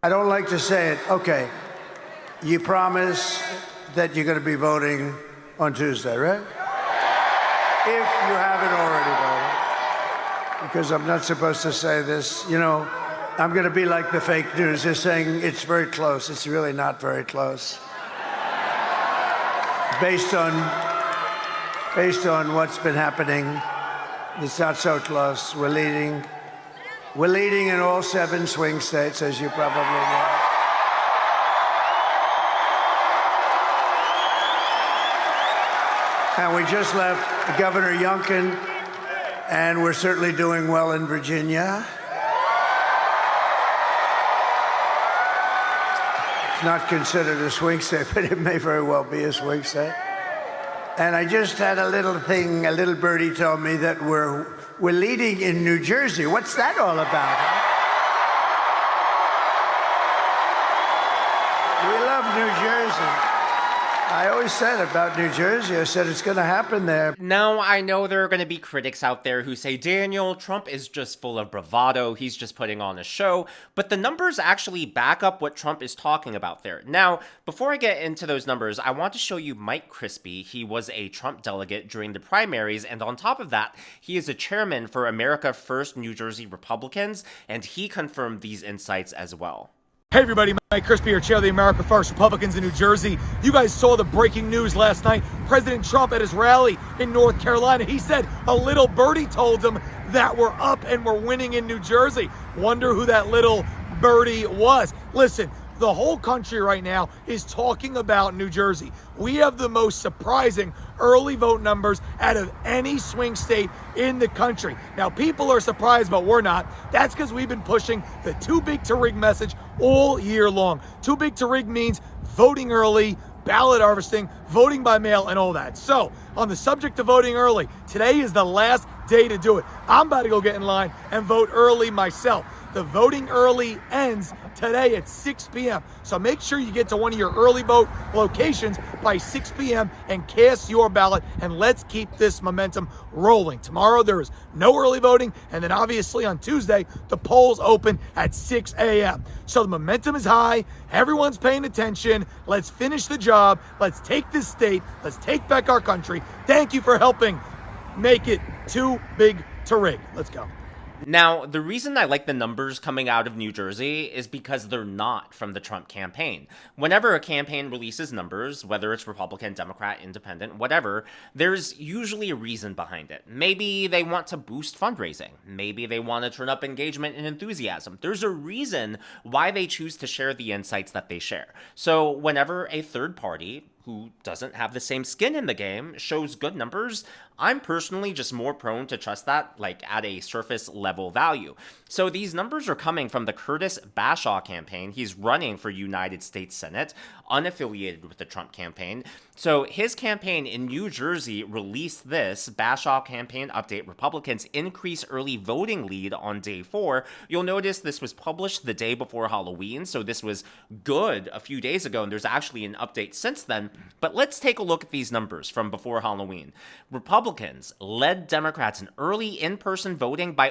I don't like to say it. Okay, you promise that you're going to be voting on Tuesday, right? If you haven't already voted, because I'm not supposed to say this, I'm going to be like the fake news. They're saying it's very close. It's really not very close. Based on what's been happening, it's not so close. We're leading in all 7 swing states, as you probably know. And we just left Governor Youngkin, and we're certainly doing well in Virginia. It's not considered a swing state, but it may very well be a swing state. And I just had a little birdie told me that we're leading in New Jersey. What's that all about? Huh? We love New Jersey. I always said about New Jersey, I said it's going to happen there. Now, I know there are going to be critics out there who say, Daniel, Trump is just full of bravado, he's just putting on a show, but the numbers actually back up what Trump is talking about there. Now, before I get into those numbers, I want to show you Mike Crispy. He was a Trump delegate during the primaries, and on top of that, he is a chairman for America First New Jersey Republicans, and he confirmed these insights as well. Hey everybody, Mike Crispy here, chair of the America First Republicans in New Jersey. You guys saw the breaking news last night. President Trump at his rally in North Carolina, he said a little birdie told him that we're up and we're winning in New Jersey. Wonder who that little birdie was. Listen, the whole country right now is talking about New Jersey. We have the most surprising early vote numbers out of any swing state in the country. Now, people are surprised, but we're not. That's because we've been pushing the too big to rig message all year long. Too big to rig means voting early, ballot harvesting, voting by mail, and all that. So, on the subject of voting early, today is the last day to do it. I'm about to go get in line and vote early myself. The voting early ends today at 6 p.m. So make sure you get to one of your early vote locations by 6 p.m. and cast your ballot, and let's keep this momentum rolling. Tomorrow there is no early voting, and then obviously on Tuesday the polls open at 6 a.m. So the momentum is high. Everyone's paying attention. Let's finish the job. Let's take this state. Let's take back our country. Thank you for helping make it too big to rig. Let's go. Now, the reason I like the numbers coming out of New Jersey is because they're not from the Trump campaign. Whenever a campaign releases numbers, whether it's Republican, Democrat, Independent, whatever, there's usually a reason behind it. Maybe they want to boost fundraising. Maybe they want to turn up engagement and enthusiasm. There's a reason why they choose to share the insights that they share. So whenever a third party who doesn't have the same skin in the game shows good numbers, I'm personally just more prone to trust that, at a surface level value. So these numbers are coming from the Curtis Bashaw campaign. He's running for United States Senate, unaffiliated with the Trump campaign. So his campaign in New Jersey released this Bashaw campaign update. Republicans increase early voting lead on day 4. You'll notice this was published the day before Halloween, so this was good a few days ago, and there's actually an update since then. But let's take a look at these numbers from before Halloween. Republicans led Democrats in early in-person voting by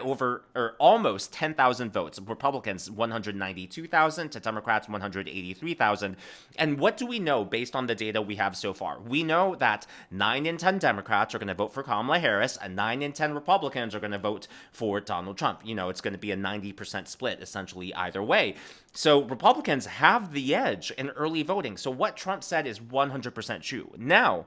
almost 10,000 votes. Republicans 192,000 to Democrats 183,000. And what do we know based on the data we have so far? We know that 9 in 10 Democrats are going to vote for Kamala Harris, and 9 in 10 Republicans are going to vote for Donald Trump. It's going to be a 90% split, essentially, either way. So Republicans have the edge in early voting. So what Trump said is 100% true. Now,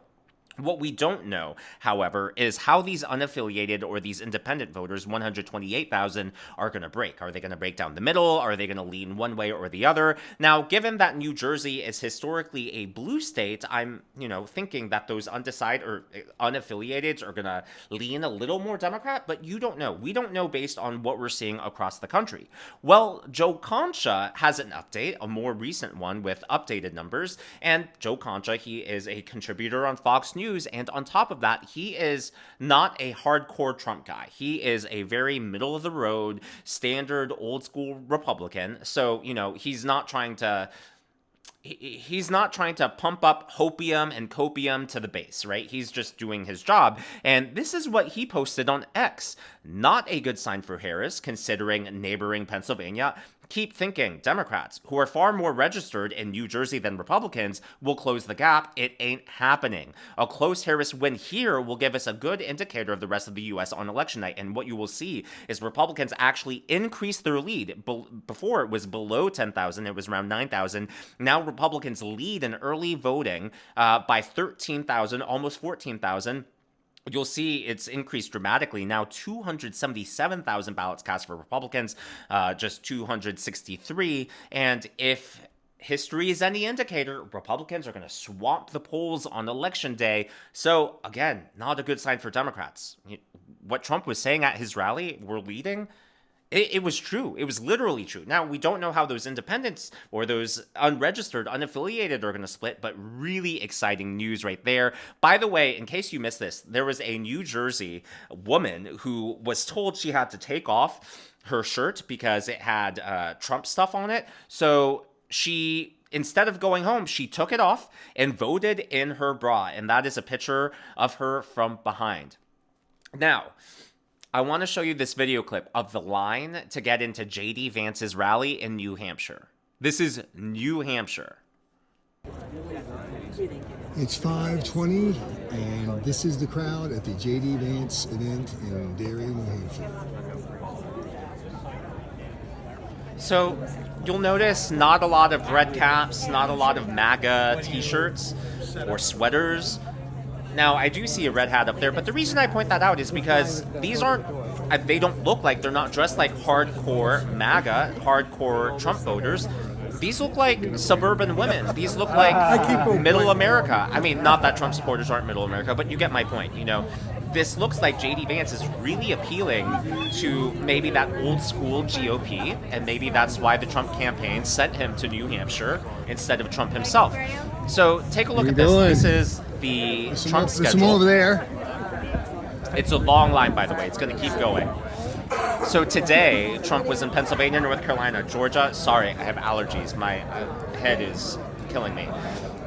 what we don't know, however, is how these unaffiliated or these independent voters, 128,000, are going to break. Are they going to break down the middle? Are they going to lean one way or the other? Now, given that New Jersey is historically a blue state, I'm, thinking that those undecided or unaffiliated are going to lean a little more Democrat, but you don't know. We don't know based on what we're seeing across the country. Well, Joe Concha has an update, a more recent one with updated numbers, and Joe Concha, he is a contributor on Fox News, and on top of that, he is not a hardcore Trump guy. He is a very middle-of-the-road, standard, old-school Republican. So, he's not trying to pump up hopium and copium to the base, right? He's just doing his job. And this is what he posted on X. Not a good sign for Harris, considering neighboring Pennsylvania. keep thinking Democrats, who are far more registered in New Jersey than Republicans, will close the gap. It ain't happening. A close Harris win here will give us a good indicator of the rest of the U.S. on election night. And what you will see is Republicans actually increase their lead. Before it was below 10,000, it was around 9,000. Now Republicans lead in early voting by 13,000, almost 14,000. You'll see it's increased dramatically. Now 277,000 ballots cast for Republicans, just 263. And if history is any indicator, Republicans are going to swamp the polls on election day. So again, not a good sign for Democrats. What Trump was saying at his rally, we're leading, it was true. It was literally true. Now, we don't know how those independents or those unregistered, unaffiliated are going to split, but really exciting news right there. By the way, in case you missed this, there was a New Jersey woman who was told she had to take off her shirt because it had Trump stuff on it. So she, instead of going home, she took it off and voted in her bra. And that is a picture of her from behind. Now, I want to show you this video clip of the line to get into J.D. Vance's rally in New Hampshire. This is New Hampshire. It's 5:20, and this is the crowd at the J.D. Vance event in Derry, New Hampshire. So you'll notice not a lot of red caps, not a lot of MAGA t-shirts or sweaters. Now, I do see a red hat up there, but the reason I point that out is because these aren't, they don't look like, they're not dressed like hardcore MAGA, hardcore Trump voters. These look like suburban women. These look like middle America. I mean, not that Trump supporters aren't middle America, but you get my point, you know. This looks like J.D. Vance is really appealing to maybe that old school GOP, and maybe that's why the Trump campaign sent him to New Hampshire instead of Trump himself. So take a look at this. This is the Trump schedule. There's some over there. It's a long line, by the way. It's going to keep going. So today, Trump was in Pennsylvania, North Carolina, Georgia. Sorry, I have allergies. My head is killing me.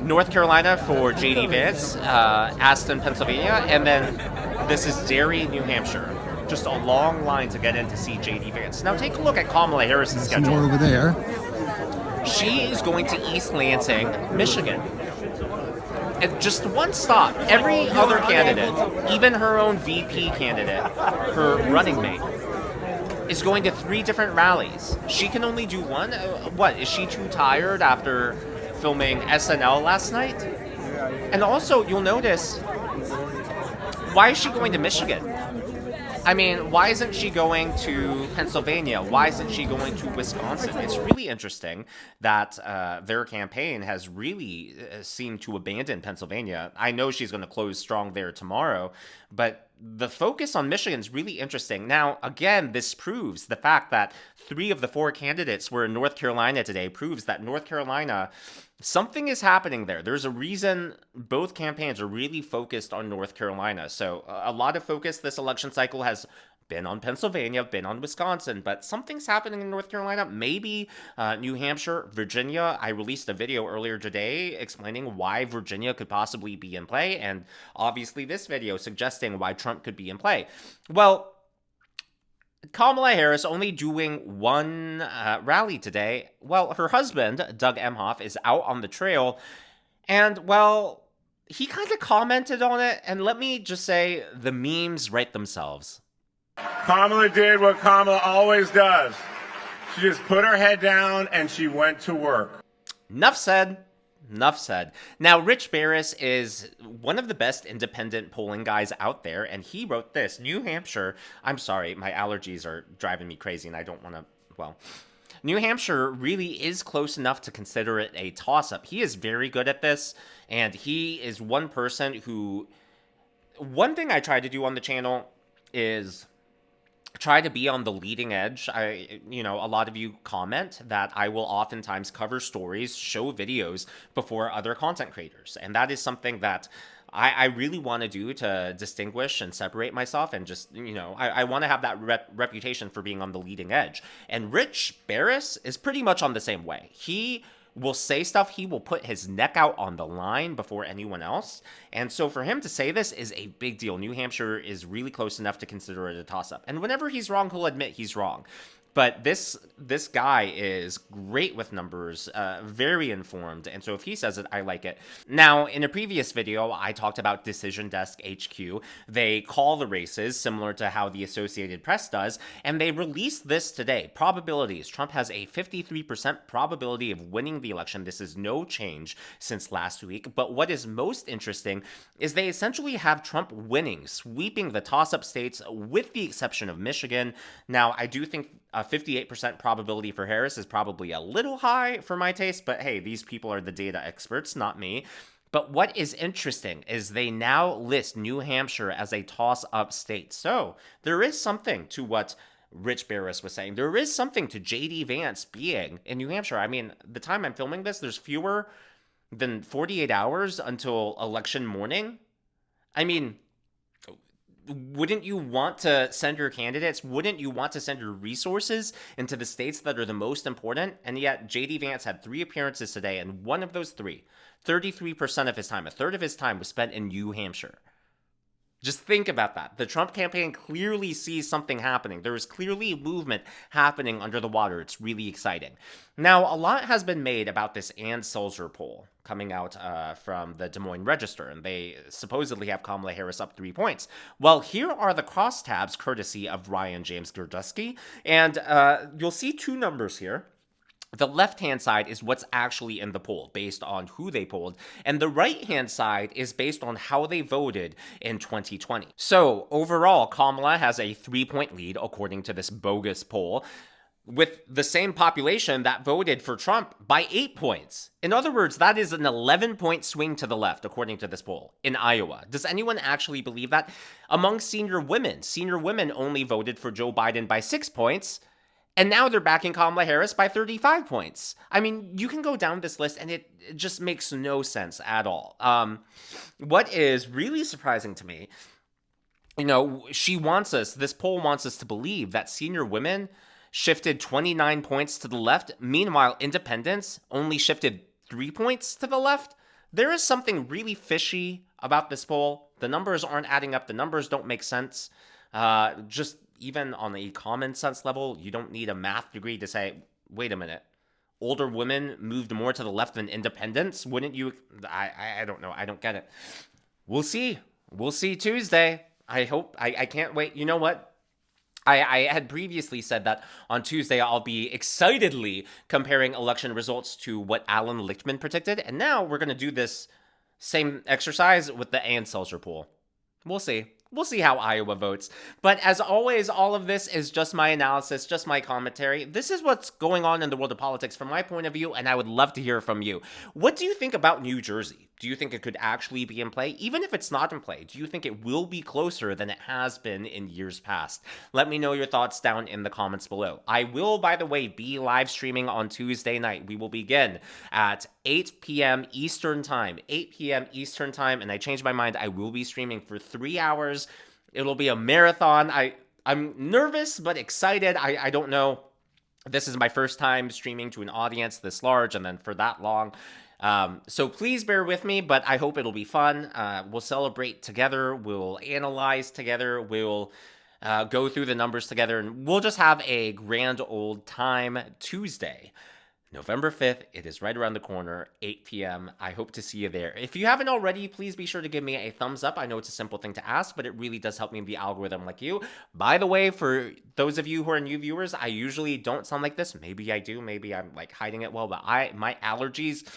North Carolina for J.D. Vance, Aston, Pennsylvania, and then this is Derry, New Hampshire. Just a long line to get in to see J.D. Vance. Now take a look at Kamala Harris's schedule. Some more over there. She is going to East Lansing, Michigan. And just one stop. Every other candidate, even her own VP candidate, her running mate, is going to 3 different rallies. She can only do one? What, is she too tired after filming SNL last night? And also, you'll notice, why is she going to Michigan? I mean, why isn't she going to Pennsylvania? Why isn't she going to Wisconsin? It's really interesting that their campaign has really seemed to abandon Pennsylvania. I know she's going to close strong there tomorrow, but the focus on Michigan is really interesting. Now, again, this proves the fact that 3 of the 4 candidates were in North Carolina today, proves that North Carolina, something is happening there. There's a reason both campaigns are really focused on North Carolina. So a lot of focus this election cycle has been on Pennsylvania, been on Wisconsin, but something's happening in North Carolina, maybe New Hampshire, Virginia. I released a video earlier today explaining why Virginia could possibly be in play, and obviously this video suggesting why Trump could be in play. Well, Kamala Harris only doing one rally today. Well, her husband, Doug Emhoff, is out on the trail, and, well, he kind of commented on it, and let me just say, the memes write themselves. Kamala did what Kamala always does. She just put her head down and she went to work. Enough said. Enough said. Now, Rich Barris is one of the best independent polling guys out there, and he wrote this. New Hampshire, I'm sorry, my allergies are driving me crazy, and I don't want to, well, New Hampshire really is close enough to consider it a toss-up. He is very good at this, and he is one person who, one thing I try to do on the channel is try to be on the leading edge. A lot of you comment that I will oftentimes cover stories, show videos before other content creators. And that is something that I really want to do to distinguish and separate myself, and just, I want to have that reputation for being on the leading edge. And Rich Barris is pretty much on the same way. He will say stuff, he will put his neck out on the line before anyone else. And so for him to say this is a big deal. New Hampshire is really close enough to consider it a toss-up. And whenever he's wrong, he'll admit he's wrong. But this guy is great with numbers, very informed, and so if he says it, I like it. Now, in a previous video, I talked about Decision Desk HQ. They call the races similar to how the Associated Press does, and they released this today. Probabilities. Trump has a 53% probability of winning the election. This is no change since last week. But what is most interesting is they essentially have Trump winning, sweeping the toss-up states with the exception of Michigan. Now, I do think a 58% probability for Harris is probably a little high for my taste, but hey, these people are the data experts, not me. But what is interesting is they now list New Hampshire as a toss-up state. So there is something to what Rich Barris was saying. There is something to J.D. Vance being in New Hampshire. I mean, the time I'm filming this, there's fewer than 48 hours until election morning. I mean, wouldn't you want to send your candidates? Wouldn't you want to send your resources into the states that are the most important? And yet, J.D. Vance had 3 appearances today, and one of those 3, 33% of his time, a third of his time, was spent in New Hampshire. Just think about that. The Trump campaign clearly sees something happening. There is clearly movement happening under the water. It's really exciting. Now, a lot has been made about this Ann Sulzer poll coming out from the Des Moines Register, and they supposedly have Kamala Harris up 3 points. Well, here are the crosstabs courtesy of Ryan James Girdusky, and you'll see 2 numbers here. The left-hand side is what's actually in the poll, based on who they polled, and the right-hand side is based on how they voted in 2020. So, overall, Kamala has a 3-point lead, according to this bogus poll, with the same population that voted for Trump by 8 points. In other words, that is an 11-point swing to the left, according to this poll, in Iowa. Does anyone actually believe that? Among senior women only voted for Joe Biden by 6 points, and now they're backing Kamala Harris by 35 points. I mean, you can go down this list, and it just makes no sense at all. What is really surprising to me, this poll wants us to believe that senior women shifted 29 points to the left. Meanwhile, independents only shifted 3 points to the left. There is something really fishy about this poll. The numbers aren't adding up. The numbers don't make sense. Just even on a common sense level, you don't need a math degree to say, wait a minute, older women moved more to the left than independents? Wouldn't you? I don't know. I don't get it. We'll see. We'll see Tuesday. I hope. I can't wait. You know what? I had previously said that on Tuesday I'll be excitedly comparing election results to what Alan Lichtman predicted, and now we're going to do this same exercise with the Ann Sulzer poll. We'll see. We'll see how Iowa votes. But as always, all of this is just my analysis, just my commentary. This is what's going on in the world of politics from my point of view, and I would love to hear from you. What do you think about New Jersey? Do you think it could actually be in play? Even if it's not in play, do you think it will be closer than it has been in years past? Let me know your thoughts down in the comments below. I will, by the way, be live streaming on Tuesday night. We will begin at 8 p.m. Eastern Time. 8 p.m. Eastern Time, and I changed my mind. I will be streaming for 3 hours. It'll be a marathon. I'm nervous, but excited. I don't know. This is my first time streaming to an audience this large and then for that long. So please bear with me, but I hope it'll be fun. We'll celebrate together. We'll analyze together. We'll go through the numbers together, and we'll just have a grand old time Tuesday. November 5th, it is right around the corner, 8 p.m. I hope to see you there. If you haven't already, please be sure to give me a thumbs up. I know it's a simple thing to ask, but it really does help me in the algorithm like you. By the way, for those of you who are new viewers, I usually don't sound like this. Maybe I do. Maybe I'm like hiding it well, but my allergies,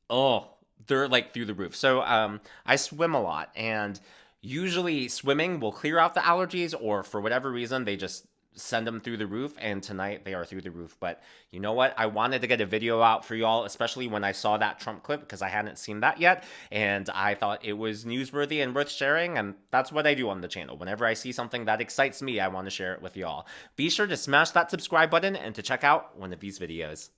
they're like through the roof. So I swim a lot, and usually swimming will clear out the allergies, or for whatever reason, they just send them through the roof, and tonight they are through the roof. But you know what? I wanted to get a video out for y'all, especially when I saw that Trump clip, because I hadn't seen that yet, and I thought it was newsworthy and worth sharing, and that's what I do on the channel. Whenever I see something that excites me, I want to share it with y'all. Be sure to smash that subscribe button and to check out one of these videos.